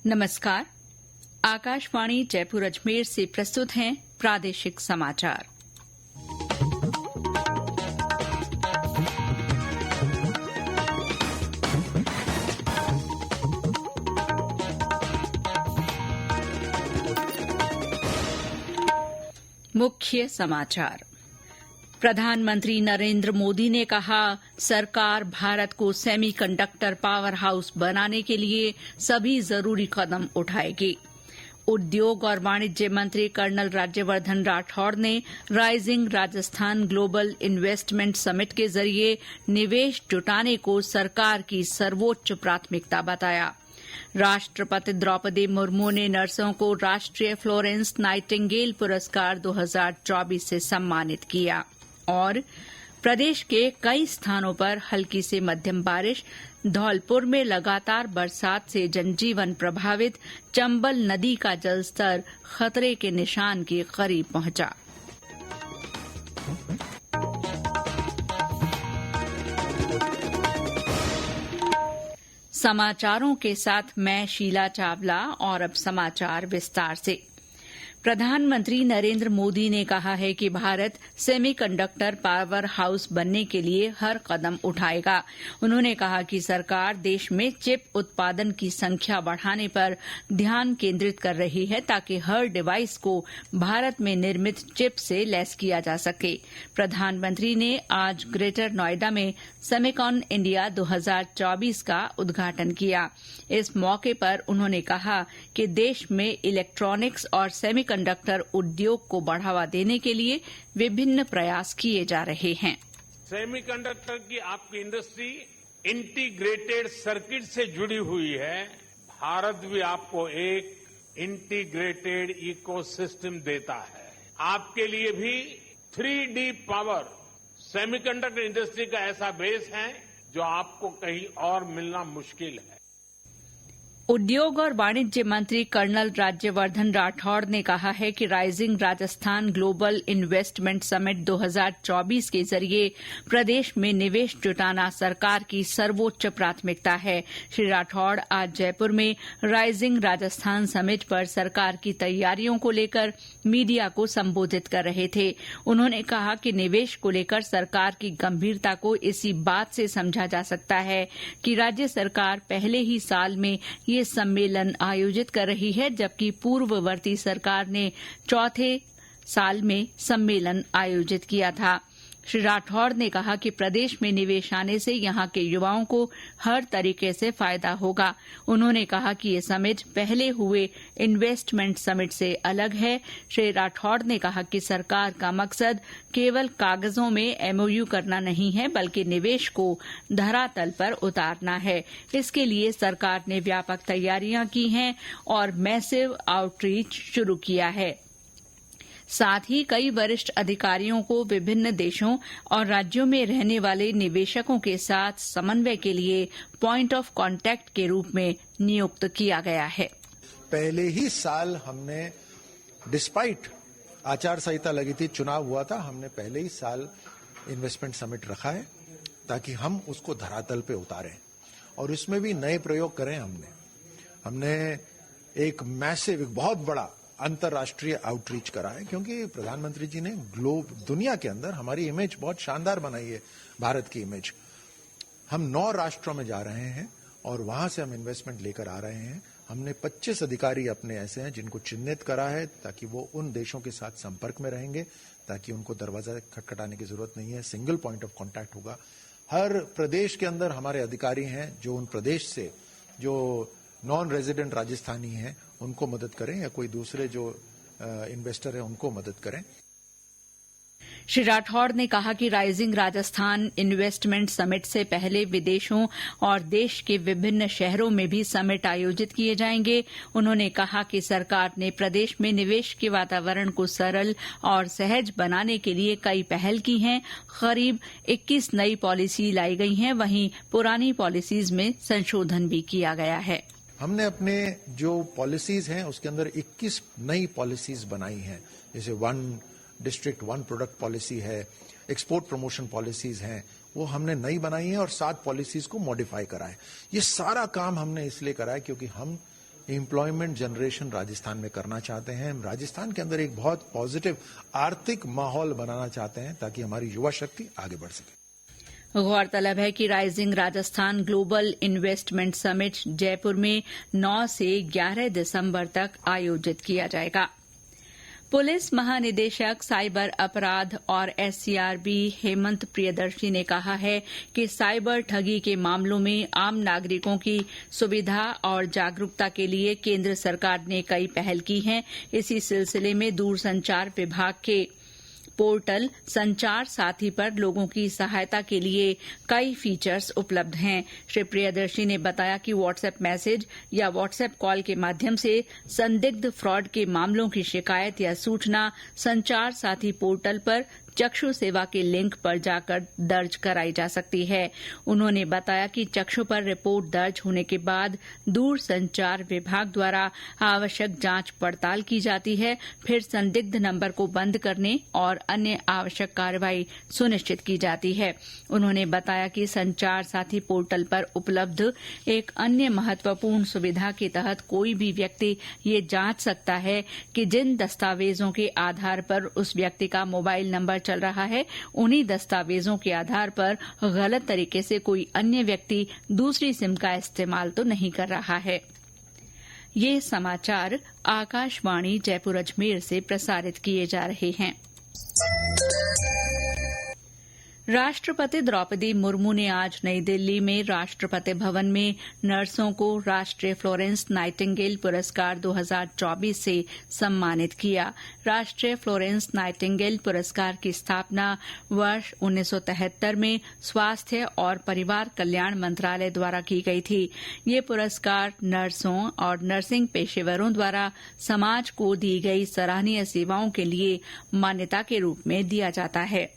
नमस्कार। आकाशवाणी जयपुर अजमेर से प्रस्तुत हैं प्रादेशिक समाचार। मुख्य समाचार। प्रधानमंत्री नरेंद्र मोदी ने कहा, सरकार भारत को सेमीकंडक्टर पावर हाउस बनाने के लिए सभी जरूरी कदम उठाएगी। उद्योग और वाणिज्य मंत्री कर्नल राज्यवर्धन राठौड़ ने rising Rajasthan global investment summit के जरिए निवेश जुटाने को सरकार की सर्वोच्च प्राथमिकता बताया। राष्ट्रपति द्रौपदी मुर्मू ने नर्सों को राष्ट्रीय फ्लोरेंस नाइटिंगेल पुरस्कार 2024 से सम्मानित किया। और प्रदेश के कई स्थानों पर हल्की से मध्यम बारिश, धौलपुर में लगातार बरसात से जनजीवन प्रभावित, चंबल नदी का जलस्तर खतरे के निशान के करीब पहुंचा। समाचारों के साथ मैं शीला चावला और अब समाचार विस्तार से। प्रधानमंत्री नरेंद्र मोदी ने कहा है कि भारत सेमीकंडक्टर पावर हाउस बनने के लिए हर कदम उठाएगा। उन्होंने कहा कि सरकार देश में चिप उत्पादन की संख्या बढ़ाने पर ध्यान केंद्रित कर रही है ताकि हर डिवाइस को भारत में निर्मित चिप से लैस किया जा सके। प्रधानमंत्री ने आज ग्रेटर नोएडा में सेमिकॉन इंडिया 2024 का उद्घाटन किया। इस मौके पर उन्होंने कहा कि देश में इलेक्ट्रॉनिक्स और सेमीकंडक्टर उद्योग को बढ़ावा देने के लिए विभिन्न प्रयास किए जा रहे हैं। सेमीकंडक्टर की आपकी इंडस्ट्री इंटीग्रेटेड सर्किट से जुड़ी हुई है। भारत भी आपको एक इंटीग्रेटेड इकोसिस्टम देता है। आपके लिए भी 3D पावर सेमीकंडक्टर इंडस्ट्री का ऐसा बेस है जो आपको कहीं और मिलना मुश्किल है। उद्योग और वाणिज्य मंत्री कर्नल राज्यवर्धन राठौड़ ने कहा है कि rising Rajasthan global investment summit 2024 के जरिए प्रदेश में निवेश जुटाना सरकार की सर्वोच्च प्राथमिकता है। श्री राठौड़ आज जयपुर में राइजिंग राजस्थान समिट पर सरकार की तैयारियों को लेकर मीडिया को संबोधित कर रहे थे। उन्होंने कहा कि निवेश को लेकर सरकार की गंभीरता को इसी बात से समझा जा सकता है कि राज्य सरकार पहले ही साल में ये सम्मेलन आयोजित कर रही है, जबकि पूर्ववर्ती सरकार ने चौथे साल में सम्मेलन आयोजित किया था। श्री राठौड़ ने कहा कि प्रदेश में निवेश आने से यहां के युवाओं को हर तरीके से फायदा होगा। उन्होंने कहा कि ये समिट पहले हुए इन्वेस्टमेंट समिट से अलग है। श्री राठौड़ ने कहा कि सरकार का मकसद केवल कागजों में MOU करना नहीं है, बल्कि निवेश को धरातल पर उतारना है। इसके लिए सरकार ने व्यापक तैयारियां की हैं और मैसिव आउटरीच शुरू किया है। साथ ही कई वरिष्ठ अधिकारियों को विभिन्न देशों और राज्यों में रहने वाले निवेशकों के साथ समन्वय के लिए पॉइंट ऑफ कांटेक्ट के रूप में नियुक्त किया गया है। पहले ही साल हमने, डिस्पाइट आचार संहिता लगी थी, चुनाव हुआ था, हमने पहले ही साल इन्वेस्टमेंट समिट रखा है ताकि हम उसको धरातल पे उतारें और इसमें भी नए प्रयोग करें। हमने एक मैसिव, एक बहुत बड़ा अंतर्राष्ट्रीय आउटरीच करा है, क्योंकि प्रधानमंत्री जी ने दुनिया के अंदर हमारी इमेज बहुत शानदार बनाई है। भारत की इमेज, हम 9 राष्ट्रों में जा रहे हैं और वहां से हम इन्वेस्टमेंट लेकर आ रहे हैं। हमने 25 अधिकारी अपने ऐसे हैं जिनको चिन्हित करा है ताकि वो उन देशों के साथ संपर्क में रहेंगे, ताकि उनको दरवाजा खटखटाने की जरूरत नहीं है। सिंगल पॉइंट ऑफ कांटेक्ट होगा। हर प्रदेश के अंदर हमारे अधिकारी हैं जो उन प्रदेश से जो नॉन रेजिडेंट राजस्थानी हैं उनको मदद करें या कोई दूसरे जो इन्वेस्टर हैं उनको मदद करें। श्री राठौड़ ने कहा कि राइजिंग राजस्थान इन्वेस्टमेंट समिट से पहले विदेशों और देश के विभिन्न शहरों में भी समिट आयोजित किए जाएंगे। उन्होंने कहा कि सरकार ने प्रदेश में निवेश के वातावरण को सरल और सहज बनाने के लिए कई पहल की हैं। करीब 21 नई पॉलिसी लाई गई हैं, वहीं पुरानी पॉलिसीज में संशोधन भी किया गया है। हमने अपने जो पॉलिसीज हैं उसके अंदर 21 नई पॉलिसीज बनाई हैं, जैसे 1 डिस्ट्रिक्ट 1 प्रोडक्ट पॉलिसी है, एक्सपोर्ट प्रमोशन पॉलिसीज हैं, वो हमने नई बनाई है और 7 पॉलिसीज को मॉडिफाई करा है। ये सारा काम हमने इसलिए करा है क्योंकि हम एम्प्लॉयमेंट जनरेशन राजस्थान में करना चाहते हैं। हम राजस्थान के अंदर एक बहुत पॉजिटिव आर्थिक माहौल बनाना चाहते हैं ताकि हमारी युवा शक्ति आगे बढ़ सके। गौरतलब है कि rising Rajasthan global investment summit Jaipur में 9 से 11 दिसंबर तक आयोजित किया जाएगा। पुलिस महानिदेशक साइबर अपराध और एससीआरबी हेमंत प्रियदर्शी ने कहा है कि साइबर ठगी के मामलों में आम नागरिकों की सुविधा और जागरूकता के लिए केंद्र सरकार ने कई पहल की हैं। इसी सिलसिले में दूरसंचार विभाग के पोर्टल संचार साथी पर लोगों की सहायता के लिए कई फीचर्स उपलब्ध हैं। श्री प्रियदर्शी ने बताया कि व्हाट्सएप मैसेज या व्हाट्सएप कॉल के माध्यम से संदिग्ध फ्रॉड के मामलों की शिकायत या सूचना संचार साथी पोर्टल पर चक्षु सेवा के लिंक पर जाकर दर्ज कराई जा सकती है। उन्होंने बताया कि चक्षु पर रिपोर्ट दर्ज होने के बाद दूर संचार विभाग द्वारा आवश्यक जांच पड़ताल की जाती है, फिर संदिग्ध नंबर को बंद करने और अन्य आवश्यक कार्रवाई सुनिश्चित की जाती है। उन्होंने बताया कि संचार साथी पोर्टल पर उपलब्ध एक अन्य महत्वपूर्ण सुविधा के तहत कोई भी व्यक्ति ये जांच सकता है कि जिन दस्तावेजों के आधार पर उस व्यक्ति का मोबाइल नंबर चल रहा है, उन्हीं दस्तावेजों के आधार पर गलत तरीके से कोई अन्य व्यक्ति दूसरी सिम का इस्तेमाल तो नहीं कर रहा है। ये समाचार आकाशवाणी जयपुर अजमेर से प्रसारित किए जा रहे हैं। राष्ट्रपति द्रौपदी मुर्मू ने आज नई दिल्ली में राष्ट्रपति भवन में नर्सों को राष्ट्रीय फ्लोरेंस नाइटिंगेल पुरस्कार 2024 से सम्मानित किया। राष्ट्रीय फ्लोरेंस नाइटिंगेल पुरस्कार की स्थापना वर्ष 1973 में स्वास्थ्य और परिवार कल्याण मंत्रालय द्वारा की गई थी। ये पुरस्कार नर्सों और नर्सिंग पेशेवरों द्वारा समाज को दी गई सराहनीय सेवाओं के लिए मान्यता के रूप में दिया जाता है।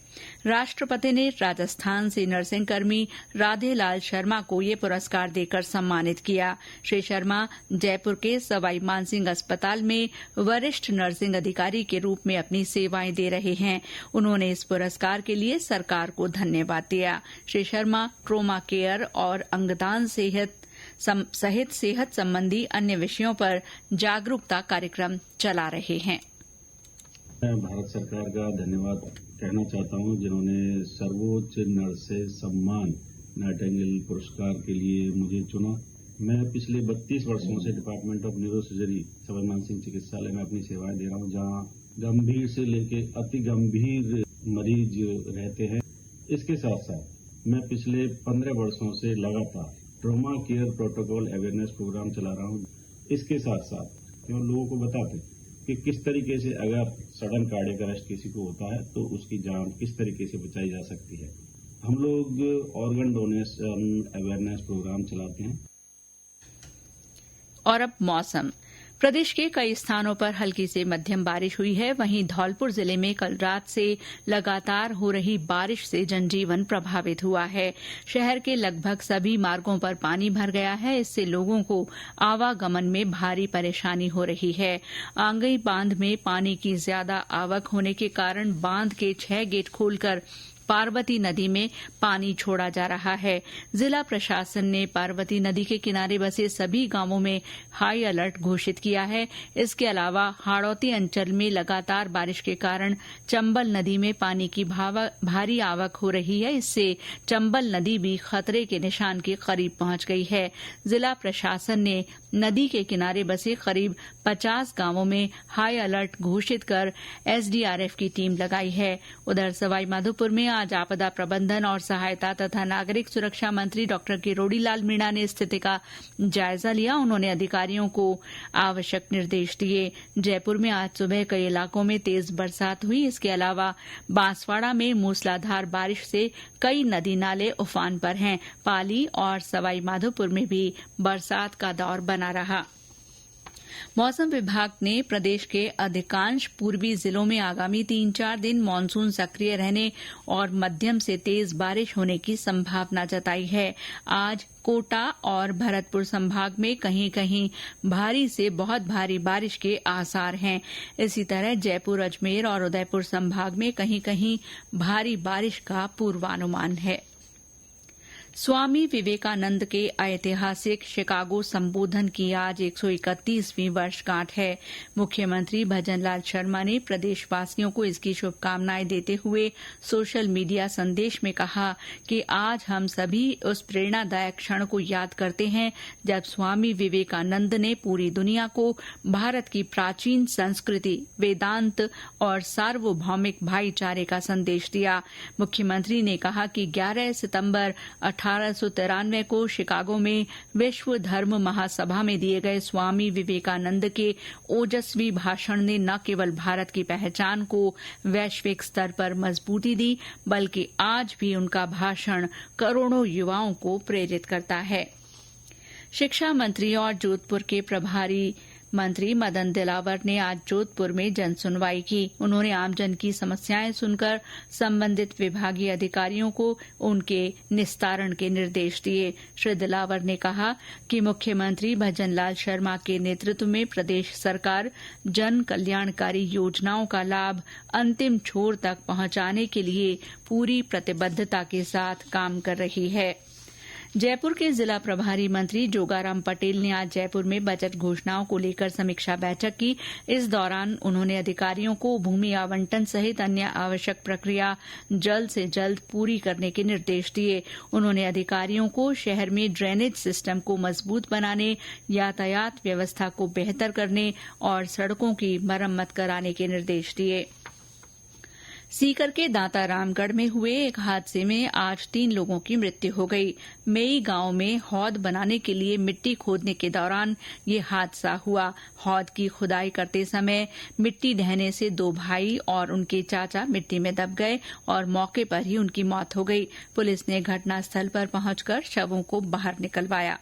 राष्ट्रपति ने राजस्थान से नर्सिंग कर्मी राधेलाल शर्मा को ये पुरस्कार देकर सम्मानित किया। श्री शर्मा जयपुर के सवाई मानसिंह अस्पताल में वरिष्ठ नर्सिंग अधिकारी के रूप में अपनी सेवाएं दे रहे हैं। उन्होंने इस पुरस्कार के लिए सरकार को धन्यवाद दिया। श्री शर्मा ट्रोमा केयर और अंगदान सहित सेहत संबंधी अन्य विषयों पर जागरूकता कार्यक्रम चला रहे हैं। मैं भारत सरकार का धन्यवाद कहना चाहता हूं, जिन्होंने सर्वोच्च नर्सेज सम्मान नाइटिंगेल पुरस्कार के लिए मुझे चुना। मैं पिछले 32 वर्षों से department of neurosurgery Sawai Mansingh चिकित्सालय में अपनी सेवाएं दे रहा हूं, जहां गंभीर से लेके अति गंभीर मरीज रहते हैं। इसके साथ साथ मैं पिछले 15 वर्षों से लगातार trauma care protocol awareness program चला रहा हूं। इसके साथ साथ लोगों को बताते कि किस तरीके से अगर सडन कार्डियक अरेस्ट किसी को होता है तो उसकी जान किस तरीके से बचाई जा सकती है। हम लोग ऑर्गन डोनेशन अवेयरनेस प्रोग्राम चलाते हैं। और अब मौसम। प्रदेश के कई स्थानों पर हल्की से मध्यम बारिश हुई है। वहीं धौलपुर जिले में कल रात से लगातार हो रही बारिश से जनजीवन प्रभावित हुआ है। शहर के लगभग सभी मार्गों पर पानी भर गया है। इससे लोगों को आवागमन में भारी परेशानी हो रही है। आंगई बांध में पानी की ज्यादा आवक होने के कारण बांध के 6 गेट खोलकर पार्वती नदी में पानी छोड़ा जा रहा है। जिला प्रशासन ने पार्वती नदी के किनारे बसे सभी गांवों में हाई अलर्ट घोषित किया है। इसके अलावा हाड़ौती अंचल में लगातार बारिश के कारण चंबल नदी में पानी की भारी आवक हो रही है। इससे चंबल नदी भी खतरे के निशान के करीब पहुंच गई है। जिला प्रशासन ने नदी के किनारे बसे करीब 50 गांवों में हाई अलर्ट घोषित कर एसडीआरएफ की टीम लगाई है। उधर सवाईमाधोपुर में आज आपदा प्रबंधन और सहायता तथा नागरिक सुरक्षा मंत्री डॉक्टर किरोड़ी लाल मीणा ने स्थिति का जायजा लिया। उन्होंने अधिकारियों को आवश्यक निर्देश दिए। जयपुर में आज सुबह कई इलाकों में तेज बरसात हुई। इसके अलावा बांसवाड़ा में मूसलाधार बारिश से कई नदी नाले उफान पर हैं। पाली और सवाईमाधोपुर में भी बरसात का दौर बना रहा। मौसम विभाग ने प्रदेश के अधिकांश पूर्वी जिलों में आगामी 3-4 दिन मानसून सक्रिय रहने और मध्यम से तेज बारिश होने की संभावना जताई है। आज कोटा और भरतपुर संभाग में कहीं कहीं भारी से बहुत भारी बारिश के आसार हैं। इसी तरह जयपुर, अजमेर और उदयपुर संभाग में कहीं कहीं भारी बारिश का पूर्वानुमान है। स्वामी विवेकानंद के ऐतिहासिक शिकागो संबोधन की आज 131वीं वर्षगांठ है। मुख्यमंत्री भजनलाल शर्मा ने प्रदेशवासियों को इसकी शुभकामनाएं देते हुए सोशल मीडिया संदेश में कहा कि आज हम सभी उस प्रेरणादायक क्षण को याद करते हैं जब स्वामी विवेकानंद ने पूरी दुनिया को भारत की प्राचीन संस्कृति, वेदांत और सार्वभौमिक भाईचारे का संदेश दिया। मुख्यमंत्री ने कहा कि 11 सितंबर 1893 को शिकागो में विश्व धर्म महासभा में दिए गए स्वामी विवेकानंद के ओजस्वी भाषण ने न केवल भारत की पहचान को वैश्विक स्तर पर मजबूती दी, बल्कि आज भी उनका भाषण करोड़ों युवाओं को प्रेरित करता है। शिक्षा मंत्री और जोधपुर के प्रभारी मंत्री मदन दिलावर ने आज जोधपुर में जन सुनवाई की। उन्होंने आमजन की समस्याएं सुनकर संबंधित विभागीय अधिकारियों को उनके निस्तारण के निर्देश दिए। श्री दिलावर ने कहा कि मुख्यमंत्री भजनलाल शर्मा के नेतृत्व में प्रदेश सरकार जन कल्याणकारी योजनाओं का लाभ अंतिम छोर तक पहुंचाने के लिए पूरी प्रतिबद्धता के साथ काम कर रही है। जयपुर के जिला प्रभारी मंत्री जोगाराम पटेल ने आज जयपुर में बजट घोषणाओं को लेकर समीक्षा बैठक की। इस दौरान उन्होंने अधिकारियों को भूमि आवंटन सहित अन्य आवश्यक प्रक्रिया जल्द से जल्द पूरी करने के निर्देश दिए। उन्होंने अधिकारियों को शहर में ड्रेनेज सिस्टम को मजबूत बनाने, यातायात व्यवस्था को बेहतर करने और सड़कों की मरम्मत कराने के निर्देश दिए। सीकर के दांतारामगढ़ में हुए एक हादसे में आज 3 लोगों की मृत्यु हो गई। मेई गांव में हौद बनाने के लिए मिट्टी खोदने के दौरान ये हादसा हुआ। हौद की खुदाई करते समय मिट्टी ढहने से 2 भाई और उनके चाचा मिट्टी में दब गए और मौके पर ही उनकी मौत हो गई। पुलिस ने घटनास्थल पर पहुंचकर शवों को बाहर निकलवाया।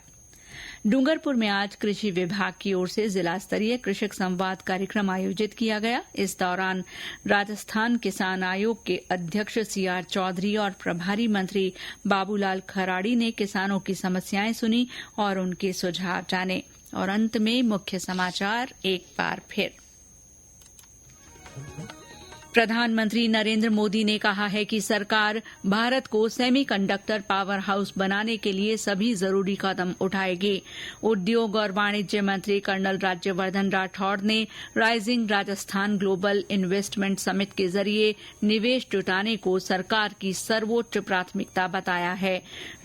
डूंगरपुर में आज कृषि विभाग की ओर से जिला स्तरीय कृषक संवाद कार्यक्रम आयोजित किया गया। इस दौरान राजस्थान किसान आयोग के अध्यक्ष सीआर चौधरी और प्रभारी मंत्री बाबूलाल खराड़ी ने किसानों की समस्याएं सुनी और उनके सुझाव जाने। और अंत में मुख्य समाचार एक बार फिर। प्रधानमंत्री नरेंद्र मोदी ने कहा है कि सरकार भारत को सेमीकंडक्टर पावर हाउस बनाने के लिए सभी जरूरी कदम उठाएगी। उद्योग और वाणिज्य मंत्री कर्नल राज्यवर्धन राठौड़ ने rising Rajasthan global investment summit के जरिए निवेश जुटाने को सरकार की सर्वोच्च प्राथमिकता बताया है।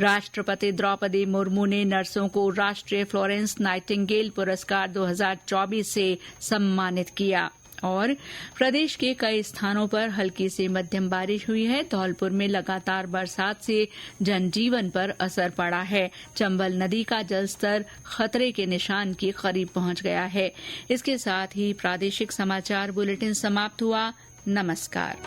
राष्ट्रपति द्रौपदी मुर्मू ने नर्सों को राष्ट्रीय फ्लोरेंस नाइटिंगेल पुरस्कार 2024 से सम्मानित किया। और प्रदेश के कई स्थानों पर हल्की से मध्यम बारिश हुई है। धौलपुर में लगातार बरसात से जनजीवन पर असर पड़ा है। चंबल नदी का जलस्तर खतरे के निशान के करीब पहुंच गया है। इसके साथ ही प्रादेशिक समाचार बुलेटिन समाप्त हुआ। नमस्कार।